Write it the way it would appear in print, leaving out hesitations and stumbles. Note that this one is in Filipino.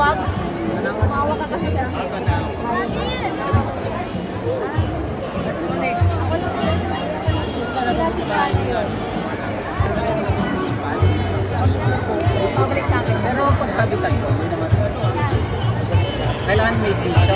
tumawag? Tumawag ka kasi kasi. Pabalik sa akin. Pero pagtabi tayo, kailangan may visa.